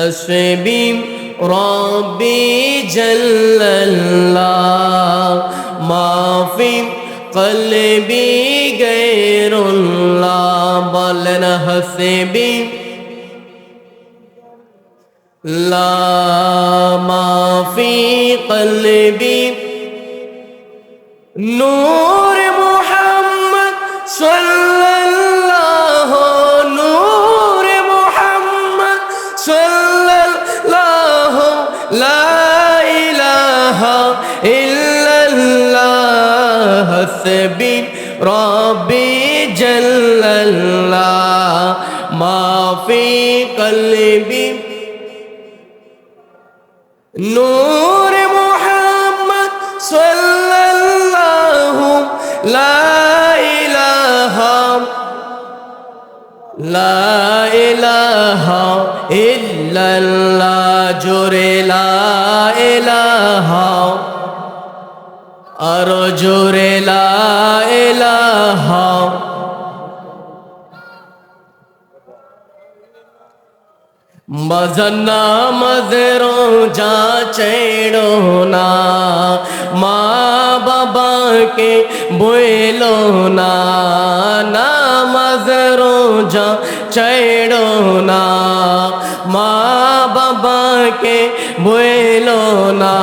حسبي ربي جل الله ما في قلبي غير الله بلنا حسبي لا ما في قلبي نور محمد صلى الله نور محمد صلى الله لا إله إلا الله حسبي ربي جل الله ما في قلبي نور محمد صلى الله لا إله إلا الله جوري لا إله أرجوري لا إله मजना मजरों जा चेड़ो ना माँ बाबा के बोलो ना ना मजरों जा चेड़ो ना माँ बाबा के बोलो ना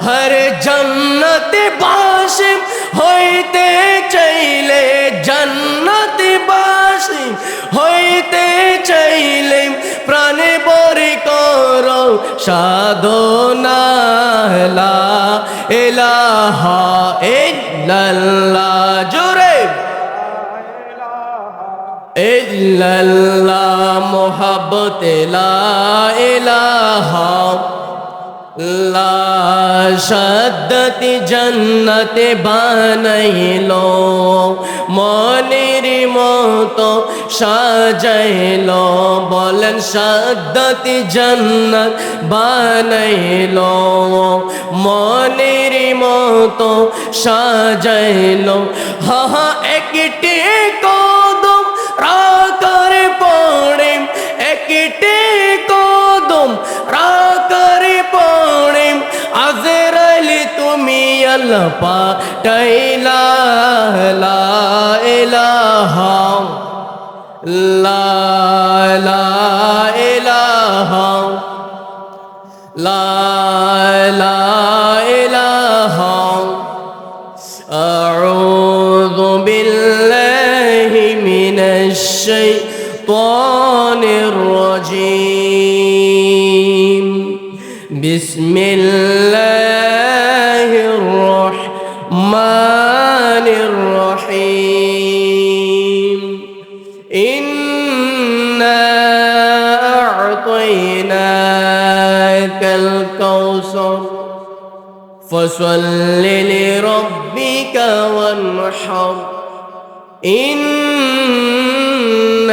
हर जन्नत बाशिम होते चले जन्नत बाशिम होते चले प्राणे बोरी करो साधना ला इलाहा इल्लल्लाह जुरे इल्लल्लाह मोहब्बत ला इलाहा ला शद्दत जन्नत बानाइलो मनेर मतो साजाइलो बोलेन शद्दत जन्नत बानाइलो मनेर मतो साजाइलो हा हा एकटी कदम राकर पड़े एकटी कदम राकर पड़े आज़राइल तुमी अल्लाह पाठाइला ला इलाहा ला इलाहा ला इलाहा अऊज़ु बिल्लाहि मिनश शैतानिर रजीम बिस्मिल्लाहिर रहमानिर रहीम इन्ना अअतैनाकल कौसर फसल्लि लिरब्बिका वन्हर इन्न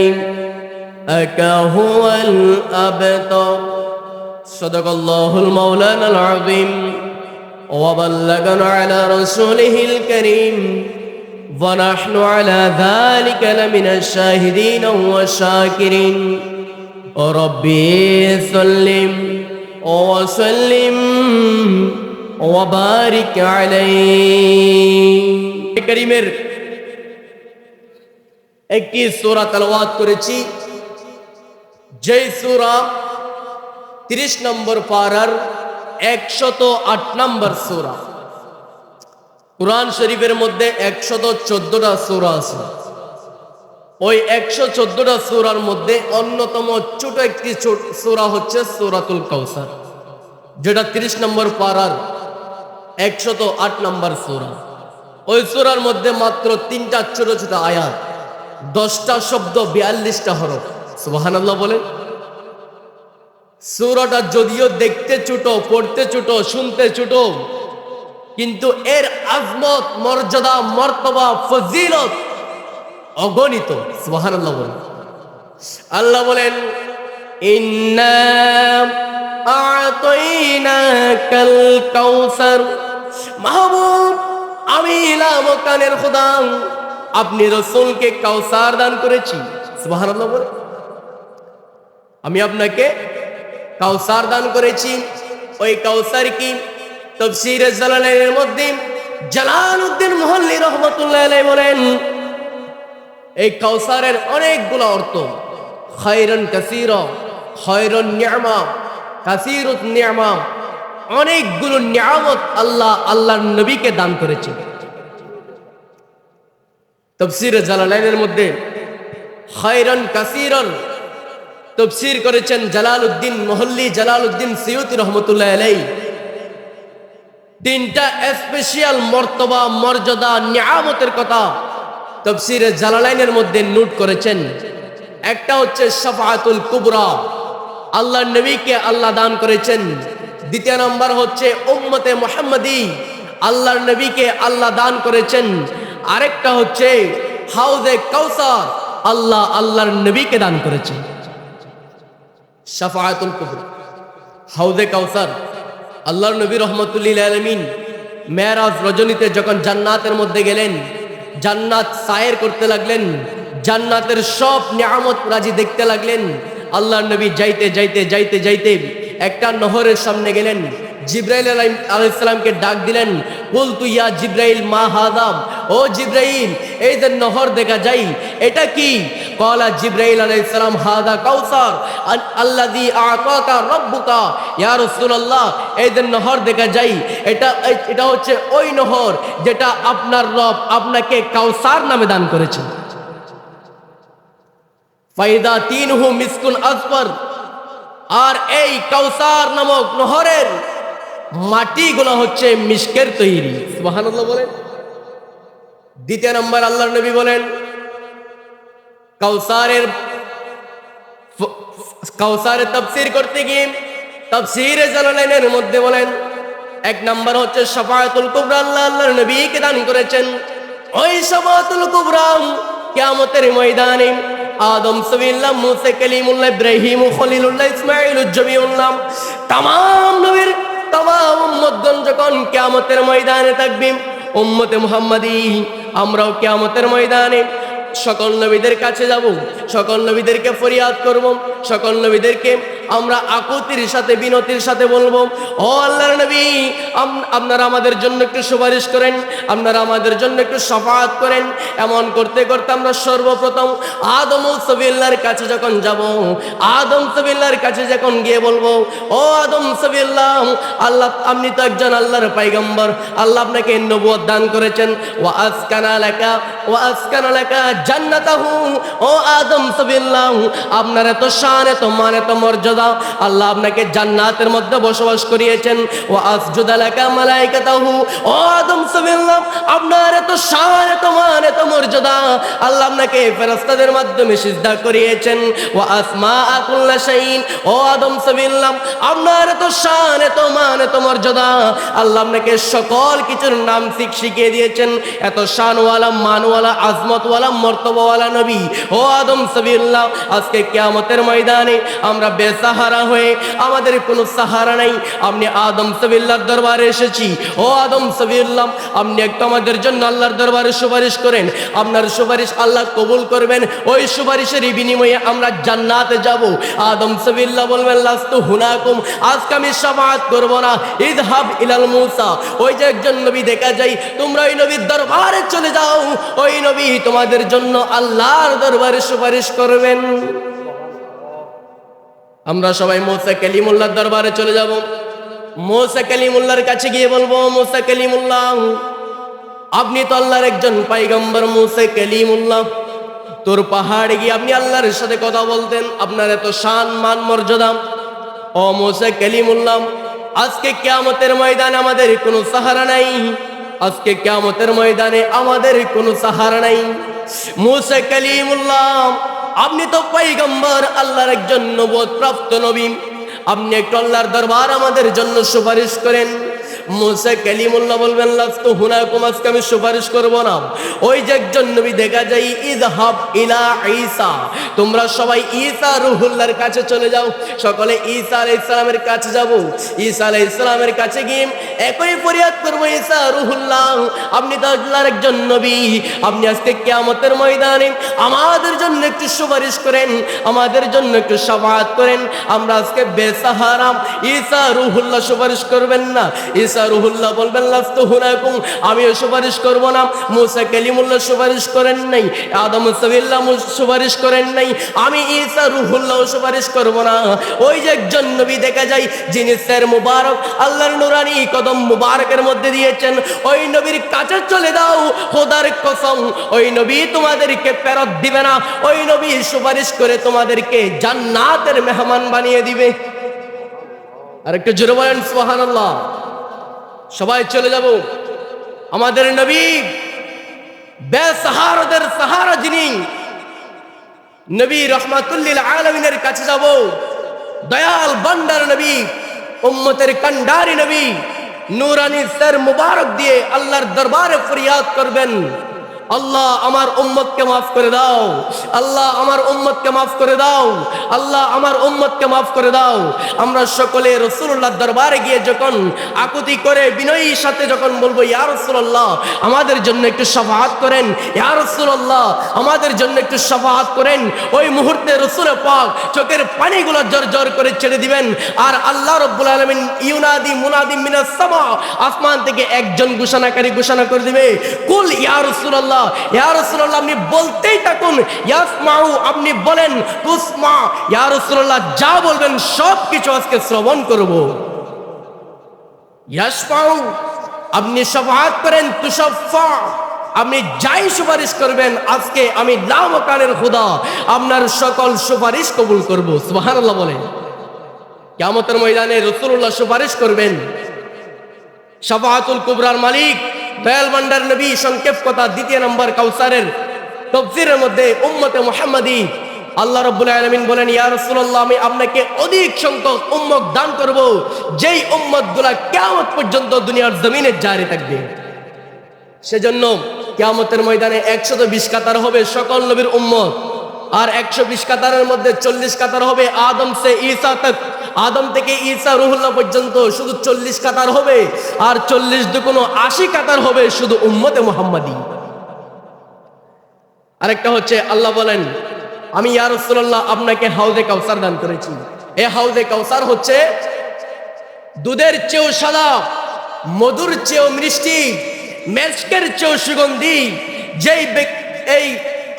शानिअक हुवल अबतर सदक़ल्लाहुल मौलानाल अज़ीम व बल्लगना अला रसूलिहिल करीम व नहनु अला ज़ालिका लमिनश शाहिदीन व शाकिरीन रब्बी सल्लिम व सल्लिम व बारिक अलैहि करीमेर একটি সূরা তেলাওয়াত করেছি যে সূরা 30 নম্বর পারার 108 নম্বর সূরা কুরআন শরীফের মধ্যে 114টা সূরা আছে ওই 114টা সূরার মধ্যে অন্যতম ছোট একটি সূরা হচ্ছে সূরাতুল কাউসার যেটা 30 নম্বর পারার 108 নম্বর সূরা ওই সূরার মধ্যে মাত্র 3টা ছোট ছোট আয়াত 10টা শব্দ 42টা হরফ সুবহানাল্লাহ বলে সূরাটা যদিও দেখতে ছোট পড়তে ছোট শুনতে ছোট কিন্তু এর আজমত মর্যাদা মর্তবা ফজিলত অগণিত সুবহানাল্লাহ বলে আল্লাহ বলেন ইন্না আ'তাইনাকাল কাউসার মাহবুব আমি লামকানের খোদা আপনি রাসূলকে কাউসার দান করেছি সুবহানাল্লাহ বলে আমি আপনাকে কাউসার দান করেছি। ওই কাউসার কি? তাফসীরে জালালাইনের মধ্যে জালালউদ্দিন মুহাল্লি রাহমাতুল্লাহি আলাইহি বলেন, এই কাউসারের অনেকগুলো অর্থ। খায়রান কাসীরা, খায়রান নি'মা, কাসীরুত নি'মা, অনেকগুলো নিয়ামত আল্লাহর নবীকে দান করেছেন। তাফসীরে জালালাইনের মধ্যে খায়রান কাসীরান তাফসীর করেছেন জালালউদ্দিন মুহাল্লি জালালউদ্দিন সিয়ুতি রাহমাতুল্লাহি আলাইহি। তিনটা স্পেশাল মর্তবা, মর্যাদা, নিয়ামতের কথা তাফসীরে জালালাইনের মধ্যে নোট করেছেন। একটা হচ্ছে শাফাআতুল কুবরা, আল্লাহর নবীকে আল্লাহ দান করেছেন। দ্বিতীয় নম্বর হচ্ছে উম্মতে মুহাম্মাদি, আল্লাহর নবীকে আল্লাহ দান করেছেন। আরেকটা হচ্ছে হাউজে কাউসার, আল্লাহর নবীকে দান করেছেন। শাফাআতুল কুবরা, হাউজে কাউসার, আল্লাহর নবী রাহমাতুল্লিল আলামিন মেরাজ রজনীতে যখন জান্নাতের মধ্যে গেলেন, জান্নাত সায়ের করতে লাগলেন, জান্নাতের সব নিয়ামত রাজি দেখতে লাগলেন। আল্লাহর নবী যাইতে যাইতে যাইতে যাইতে একটা নহরের সামনে গেলেন। জিব্রাইল আলাইহিস সালামকে ডাক দিলেন, কুলতু ইয়া জিব্রাইল মা হাযা, ও জিব্রাইল এই যে নহর দেখা যাই এটা কি? ক্বালা জিব্রাইল আলাইহিস সালাম হাযা কাউসার আল্লাযী আ'তাকা রাব্বুকা, ইয়া রাসূলুল্লাহ এই যে নহর দেখা যাই এটা হচ্ছে ওই নহর যেটা আপনার রব আপনাকে কাউসার নামে দান করেছেন। ফাইদা তিনহু মিসকুন আসফর, আর এই কাউসার নামক নহরের মাটিগুলো হচ্ছে মিশকের তৈরি। সুবহানাল্লাহ বলেন। দ্বিতীয় নম্বর আল্লাহর নবী বলেন কাউসারের তাফসীর করতে গিয়ে তাফসীরে জালালাইনের মধ্যে বলেন, এক নম্বর হচ্ছে শাফাআতুল কুবরা, আল্লাহর নবীকে দান করেছেন। ওই শাফাআতুল কুবরা কিয়ামতের ময়দানে আদম সবিল্লাহ, মুসা কালিমুল্লাহ, ইব্রাহিম খলিলুল্লাহ, ইসমাঈল জবিউল্লাহ, तमाम নবীর तमाम উম্মতগণ যখন কিয়ামতের ময়দানে থাকবে, উম্মতে মুহাম্মাদি আমরাও কিয়ামতের ময়দানে সকল নবীদের কাছে যাব, সকল নবীদেরকে ফরিয়াদ করব, সকল নবীদেরকে আমরা আকুতির সাথে বিনতির সাথে বলবো, ও আল্লাহর নবী আপনারা আমাদের জন্য একটু সুপারিশ করেন, আপনারা আমাদের জন্য একটু শাফাআত করেন। এমন করতে করতে আমরা সর্বপ্রথম আদম সবিল্লাহর কাছে যখন যাব, আদম সবিল্লাহর কাছে যখন গিয়ে বলবো, ও আদম সবিল্লাহ, আল্লাহ আপনি তো একজন আল্লাহর পয়গম্বর, আল্লাহ আপনাকে নবুয়ত দান করেছেন। ওয়া আসকানা লাকা জান্নাতাহু, ও আদম সবিল্লাহ আপনার এত শান, এত মান, এত মর্যাদা, আল্লাহ আপনাকে জান্নাতের মধ্যে বসবাস করিয়েছেন। ওয়া আসজুদা লাকা মালাইকাতাহু, ও আদম সবিল্লাহ আপনার এত শান, এত মান, এত মর্যাদা, আল্লাহ আপনাকে ফেরেশতাদের মাধ্যমে সিজদা করিয়েছেন। ওয়া আসমাআ কুল্লা শাইইন, ও আদম সবিল্লাহ আপনার এত শান, এত মান, এত মর্যাদা, আল্লাহ আপনাকে সকল কিছুর নাম শিখিয়ে দিয়েছেন। এত শানওয়ালা, মানওয়ালা, আজমতওয়ালা, মর্তবাওয়ালা নবী ও আদম সবিল্লাহ, আজকে কিয়ামতের ময়দানে আমরা বেসাহারা হয়ে আমাদের কোনো সাহারা নাই, আপনি আদম সবিল্লাহর দরবারে এসেছি। ও আদম সবিল্লাহ আপনি একটু আমাদের জন্য আল্লাহর দরবারে সুপারিশ করেন, আপনার সুপারিশ আল্লাহ কবুল করবেন, ওই সুপারিশের বিনিময়ে আমরা জান্নাতে যাব। আদম সবিল্লাহ বলবেন, লাস্তু হুনাকুম, আজকে আমি শাফাআত করব না, ইযহাব ইলাল মুসা, ওই যে একজন নবী দেখা যায়, তোমরা ওই নবীর দরবারে চলে যাও, ওই নবী তোমাদের জন্য আল্লাহর দরবারে সুপারিশ করবেন। আমরা সবাই মুসা কালিমুল্লাহর দরবারে চলে যাব। মুসা কালিমুল্লাহর কাছে গিয়ে বলবো, মুসা কালিমুল্লাহ আপনি তো আল্লাহর একজন পয়গম্বর, মুসা কালিমুল্লাহ তোর পাহাড়ে গিয়ে আপনি আল্লাহর সাথে কথা বলতেন, আপনার এত শান, মান, মর্যাদা। ও মুসা কালিমুল্লাহ আজকে কিয়ামতের ময়দানে আমাদের কোনো সাহারা নাই, আজকে কিয়ামতের ময়দানে আমাদের কোনো সাহারা নাই। মুসা কালিমুল্লাহ আপনি তো পয়গম্বর, আল্লাহর একজন নবুয়ত প্রাপ্ত নবী, আপনি একটু আল্লাহর দরবার আমাদের জন্য সুপারিশ করেন। মুসা কালিমুল্লাহ বলবেন লাস্তু হুনাকুম, আজকে আমি সুপারিশ করব না। ওই যে একজন নবী দেখা যায় ইযহাব ইলা ঈসা, তোমরা সবাই ঈসা রুহুল্লাহর কাছে চলে যাও। সকলে ঈসা আলাইহিস সালামের কাছে যাব। ঈসা আলাইহিস সালামের কাছে গিয়ে একই ফরিয়াদ করব, ঈসা রুহুল্লাহ, আপনি তো আল্লাহর একজন নবী, আপনি আজকে কিয়ামতের ময়দানে আমাদের জন্য একটু সুপারিশ করেন, আমাদের জন্য একটু শাফাআত করেন, আমরা আজকে বেসাহারা। ঈসা রুহুল্লাহ সুপারিশ করবেন না। ঈসা রুহুল্লাহ বলবেন লাস্তু হুনাকুম, আমিও সুপারিশ করব না। মুসা কালিমুল্লাহ সুপারিশ করেন নাই, আদম সাবিল্লাহ সুপারিশ করেন নাই, আমি ঈসা রুহুল্লাহ সুপারিশ করব না। ওই যে একজন নবী দেখা যায় যিনি স্যার মুবারক আল্লাহর নুরানি কদম মুবারকের মধ্যে দিয়েছেন, ওই নবীর কাছে চলে দাও। খোদার কসম, ওই নবী তোমাদেরকে ফেরত দিবে না, ওই নবী সুপারিশ করে তোমাদেরকে জান্নাতের মেহমান বানিয়ে দিবে। আর একটু জোরে বলেন সুবহানাল্লাহ। সবাই চলে যাব আমাদের নবী বেসাহারাদের সাহারা যিনি নবী রহমাতুল লিল আলামিনের কাছে যাব। দয়াল বান্দার নবী, উম্মতের কান্ডারি নবী, নূরানি সর মুবারক দিয়ে আল্লাহর দরবারে ফরিয়াদ করবেন, আল্লাহ আমার উম্মতকে মাফ করে দাও, আল্লাহ আমার উম্মতকে মাফ করে দাও, আল্লাহ আমার উম্মতকে মাফ করে দাও। আমরা সকলে রাসূলুল্লাহর দরবারে গিয়ে যখন আকুতি করে বিনয়ীর সাথে যখন বলবো, ইয়া রাসূলুল্লাহ আমাদের জন্য একটু শাফাআত করেন, ইয়া রাসূলুল্লাহ আমাদের জন্য একটু শাফাআত করেন, ওই মুহূর্তে রাসূল পাক চোখের পানিগুলো জর করে ছেড়ে দিবেন। আর আল্লাহ রাব্বুল আলামিন ইউনাদি মুনাদি মিনাস সামা, আসমান থেকে একজন ঘোষণাকারী ঘোষণা করে দিবে, কুল ইয়া রাসূলুল্লাহ, ইয়া রাসূলুল্লাহ আপনি বলতেই থাকুন, ইয়াসমাউ আপনি বলেন, তুসমা ইয়া রাসূলুল্লাহ যা বলবেন সব কিছু আজকে শ্রবণ করব। ইয়াসমাউ আপনি শাফাআত করেন, তুশাফা আপনি যাই সুপারিশ করবেন আজকে আমি লামকানের খোদা আপনার সকল সুপারিশ কবুল করব। সুবহানাল্লাহ বলেন। কিয়ামতের ময়দানে রাসূলুল্লাহ সুপারিশ করবেন। শাফাআতুল কুবরার মালিক দয়াল বান্দার নবী সংক্ষেপ কথা দ্বিতীয় নম্বর কাউসারের তাফসীরের মধ্যে উম্মতে মুহাম্মাদি আল্লাহ রাব্বুল আলামিন বলেন, ইয়া রাসূলুল্লাহ আমি আপনাকে অধিক সংখ্যক উম্মত দান করব, যেই উম্মতগুলো কিয়ামত পর্যন্ত দুনিয়ার জমিনে জারি থাকবে। সেজন্য কিয়ামতের ময়দানে 120 কাতার হবে সকল নবীর উম্মত, আর 120 কাতারের মধ্যে 40 কাতার হবে আদম সে ঈসা তক, আদম থেকে ঈসা রুহুল্লাহ পর্যন্ত শুধু 40 কাতার হবে, আর 40 দুগুণ 80 কাতার হবে শুধু উম্মতে মুহাম্মাদি। আরেকটা হচ্ছে আল্লাহ বলেন, আমি ইয়া রাসূলুল্লাহ আপনাকে হাউজে কাউসার দান করেছি। এই হাউজে কাউসার হচ্ছে দুধের চেয়েও সাদা, মধুর চেয়েও মিষ্টি, মেশকের চেয়েও সুগন্ধি। যেই এই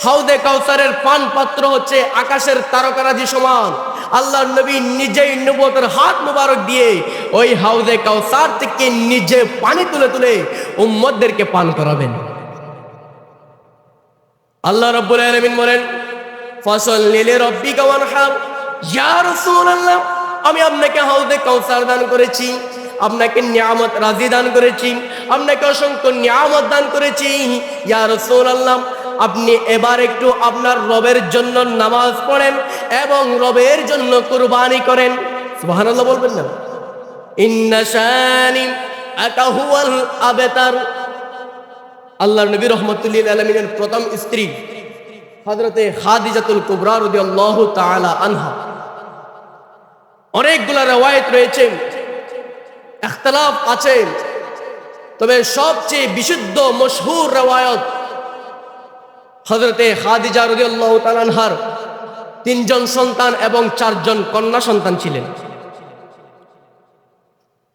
হাউজে কাউসারের পান পাত্র হচ্ছে আকাশের তারকারাজি সমান। আল্লাহর নবী নিজেই নবুয়তের হাত মুবারক দিয়ে ওই হাউজে কাউসার থেকে নিজে পানি তুলে তুলে উম্মতদেরকে পান করাবেন। আল্লাহ রাব্বুল আলামিন বলেন, ফাসাল্লি লিরাব্বিকা ওয়ানহার, ইয়া রাসূলুল্লাহ আমি আপনাকে হাউজে কাউসার দান করেছি, আপনাকে নিয়ামত রাজি দান করেছি, আপনাকে অসংখ্য নিয়ামত দান করেছি। ইয়া রাসূলুল্লাহ আপনি এবার একটু আপনার রবের জন্য নামাজ পড়েন এবং রবের জন্য কুরবানি করেন। সুবহানাল্লাহ বলবেন না? ইন্না শানিআকা হুয়াল আবতার। আল্লাহর নবী রাহমাতুল লিল আলামিনের প্রথম স্ত্রী হযরতে খাদিজাতুল কুবরা রাদিয়াল্লাহু তাআলা আনহা। অনেকগুলো riwayat রয়েছে, ইখতিলাফ আছে, তবে সবচেয়ে বিশুদ্ধ মশহুর riwayat হযরতে খাদিজা রাদিয়াল্লাহু তাআলা আনহার 3 জন সন্তান এবং 4 জন কন্যা সন্তান ছিলেন।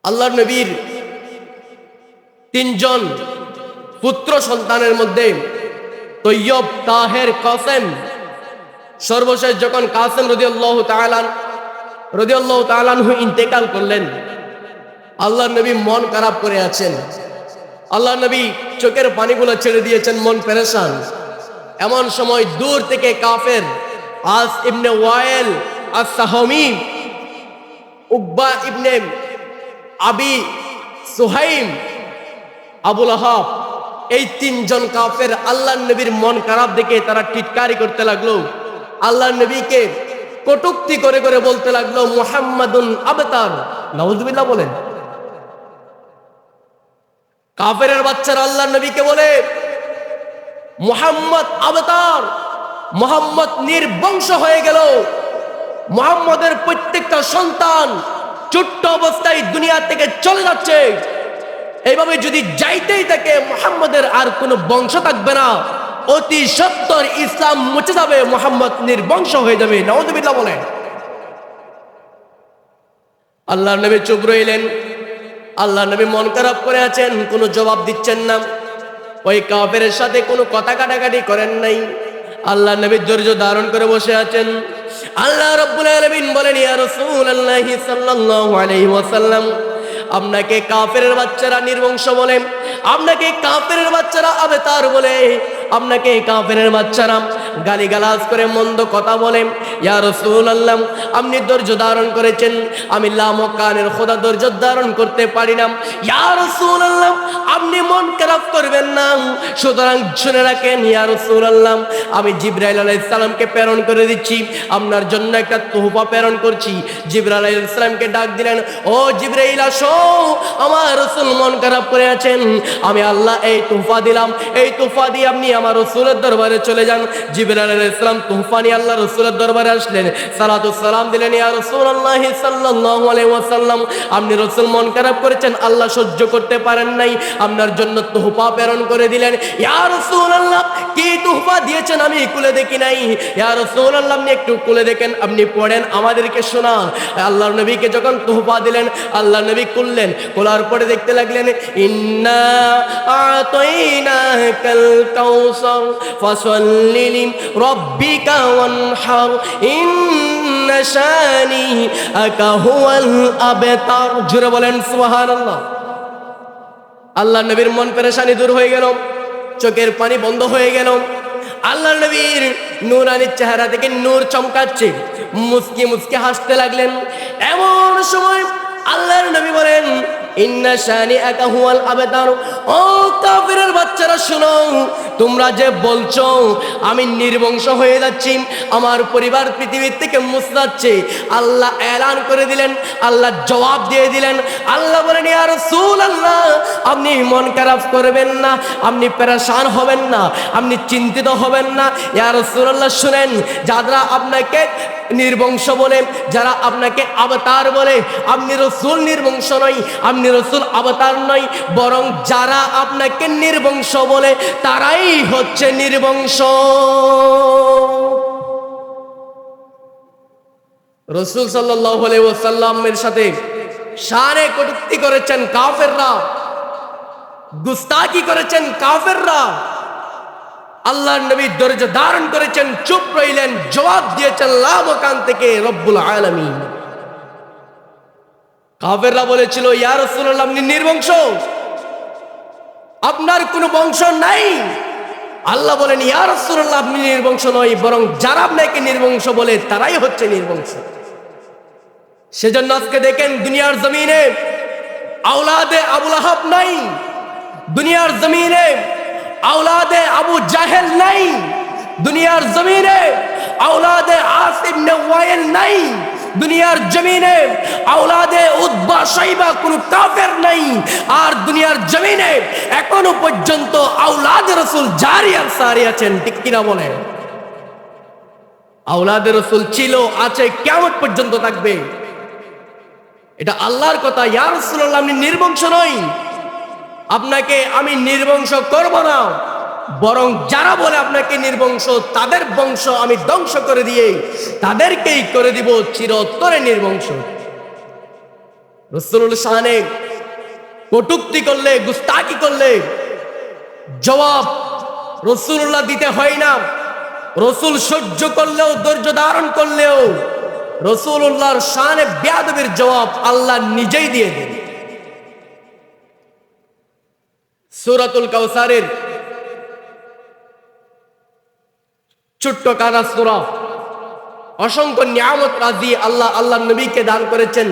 আল্লাহর নবীর 3 জন পুত্র সন্তানের মধ্যে তৈয়ব, তাহের, কাসেম, সর্বশেষ যখন কাসেম রাদিয়াল্লাহু তাআলা আনহু ইন্তেকাল করলেন, আল্লাহর নবী মন খারাপ করে আছেন। আল্লাহর নবী চোখের পানিগুলো ছেড়ে দিয়েছেন, মন পেরেশান। এমন সময় দূর থেকে কাফের আস ইবনে ওয়াইল আস-সাহমি, উকবা ইবনে আবি সুহাইম, আবু লাহাব, এই 3 জন কাফের আল্লাহর নবীর মন খারাপ দেখে তারা টিটকারি করতে লাগলো। আল্লাহর নবীকে কটূক্তি করে করে বলতে লাগলো, মুহাম্মাদুন আবতার। নাউজুবিল্লাহ বলেন। কাফেরের বাচ্চারা আল্লাহর নবীকে বলে, মুহাম্মদ আবতার, মুহাম্মদ নির্বংশ হয়ে গেল, মুহাম্মদের প্রত্যেকটা সন্তান ছোট্ট অবস্থায় দুনিয়া থেকে চলে যাচ্ছে, এইভাবে যদি যাইতেই থাকে মুহাম্মদের আর কোনো বংশ থাকবে না, অতি সত্বর ইসলাম মুছে যাবে, মুহাম্মদ নির্বংশ হয়ে যাবে। নাউযুবিল্লাহ বলেন। আল্লাহর নবী চুপ রইলেন। আল্লাহর নবী মন খারাপ করে আছেন, কোনো জবাব দিচ্ছেন না, ওই কাফেরের সাথে কোনো কথা কাটাকাটি করেন নাই। আল্লাহর নবী ধৈর্য ধারণ করে বসে আছেন। আল্লাহ রাব্বুল আলামিন বলেন, ইয়া রাসূলুল্লাহ সাল্লাল্লাহু আলাইহি ওয়াসাল্লাম, আপনাকে কাফেরের বাচ্চারা নির্বংশ বলে, আপনাকে কাফেরের বাচ্চারা আবেতার বলে, আপনাকে কাফেরের বাচ্চারা গালিগালাজ করে মন্দ কথা বলে। ইয়া রাসূলুল্লাহ, আপনি ধৈর্য ধারণ করেছেন, আমি লামকানের খোদা ধৈর্য ধারণ করতে পারি না। ইয়া রাসূলুল্লাহ, আপনি মন খারাপ করবেন না, সুতরাং শুনে রাখেন। ইয়া রাসূলুল্লাহ, আমি জিবরাইল আলাইহিস সালামকে প্রেরণ করে দিচ্ছি, আপনার জন্য একটা তোহফা প্রেরণ করছি। জিবরাইল আলাইহিস সালামকে ডাক দিলেন, ও জিবরাইল আসো, আমার রাসূল মন খারাপ করে আছেন, আমি আল্লাহ এই তোহফা দিলাম, এই তোহফা দিয়ে আপনি আমার রাসূলের দরবারে চলে যান। জিবরাইল আলাইহিস সালাম তোহফা নিয়ে আল্লাহ রাসূলের দরবারে আসলেন, সালাতু সালাম দিলেন। ইয়া রাসূলুল্লাহ সাল্লাল্লাহু আলাইহি ওয়াসাল্লাম, আপনি রাসূল মন খারাপ করেছেন, আল্লাহ সহ্য করতে পারেন নাই, আপনার জন্য তোহফা প্রেরণ করে দিলেন। ইয়া রাসূলুল্লাহ, কি তোহফা দিয়েছেন আমি খুলে দেখি নাই। ইয়া রাসূলুল্লাহ, আপনি একটু খুলে দেখেন, আপনি পড়েন, আমাদেরকে শোনান। আল্লাহর নবীকে যখন তোহফা দিলেন, আল্লাহর নবী খুললেন, খোলার পরে দেখতে লাগলেন, ইন্না আতাইনাকাল কাউসার ফাসাল্লি লিরাব্বিকা ওয়ানহার ইন্না শানিআকা হুয়াল আবতার। জোরে বলেন সুবহানাল্লাহ। আল্লাহর নবীর মন পেরেশানি দূর হয়ে গেল, চোখের পানি বন্ধ হয়ে গেল। আল্লাহর নবীর নূরানি চেহারা থেকে নূর চমকাচ্ছে, মুস্কি মুস্কি হাসতে লাগলেন। এমন সময় আল্লাহর নবী বলেন, ইন্না শানিআকা হুয়াল আবতার। ও কাফিরের বাচ্চারা শোনো, তোমরা যে বলছো আমি নির্বংশ হয়ে যাচ্ছি, আমার পরিবার পৃথিবীর থেকে মুছে যাচ্ছে, আল্লাহ এলান করে দিলেন, আল্লাহ জবাব দিয়ে দিলেন। আল্লাহ বলেন, ইয়া রাসূলুল্লাহ, আপনি মন খারাপ করবেন না, আপনি পেরেশান হবেন না, আপনি চিন্তিত হবেন না। ইয়া রাসূলুল্লাহ, শুনেন, যারা আপনাকে নির্বংশ বলে, যারা আপনাকে অবতার বলে, আপনি রাসূল নির্বংশ নয়, আপনি রাসূল অবতার নয়, বরং যারা আপনাকে নির্বংশ বলে তারাই হচ্ছে নির্বংশ। রাসূল সাল্লাল্লাহু আলাইহি ওয়াসাল্লামের সাথে শানে কটূক্তি করেছেন কাফেররা, গুস্তাখি করেছেন কাফেররা। আল্লাহর নবী ধৈর্য ধারণ করেছেন, চুপ রইলেন, জবাব দিয়েছেন লামকান থেকে রব্বুল আলামিন। কাফেররা বলেছিল, ইয়া রাসূলুল্লাহ, আপনি নির্বংশ, আপনার কোনো বংশ নাই। আল্লাহ বলেন, ইয়া রাসূলুল্লাহ, আপনি নির্বংশ নয়, বরং যারা আপনাকে নির্বংশ বলে তারাই হচ্ছে নির্বংশ। সেজন্য আজকে দেখেন দুনিয়ার জমিনে আওলাদে আবু লাহাব নাই, দুনিয়ার জমিনে আওলাদে আবু জাহেল নাই, দুনিয়ার জমিনে আওলাদে আসিম ইবনে ওয়াইল নাই, দুনিয়ার জমিনে আওলাদে উতবা শাইবা কোন কাফের নাই। আর দুনিয়ার জমিনে এখনো পর্যন্ত আওলাদে রাসূল জারি আর সারি আছেন, ঠিক কিনা বলেন? আওলাদে রাসূল ছিল, আছে, কিয়ামত পর্যন্ত থাকবে। এটা আল্লাহর কথা। ইয়া রাসূলুল্লাহ, আপনি নির্বংশ নই, আপনাকে আমি নির্বংশ করব না, বরং যারা বলে আপনাকে নির্বংশ তাদের বংশ আমি ধ্বংস করে দিয়ে তাদেরকেই করে দিব চিরতরে নির্বংশ। রাসূলুল্লাহ শানে কটূক্তি করলে, গুস্তাখি করলে জবাব রাসূলুল্লাহ দিতে হয় না। রাসূল সহ্য করলেও, ধৈর্য ধারণ করলেও রাসূলুল্লাহর শানে বেয়াদবির জবাব আল্লাহ নিজেই দিয়ে দেন। সূরাতুল কাউসারের ছোট্ট কানা সূরা, অসংখ্য নিয়ামত রাজি আল্লাহ আল্লাহর নবীকে দান করেছেন।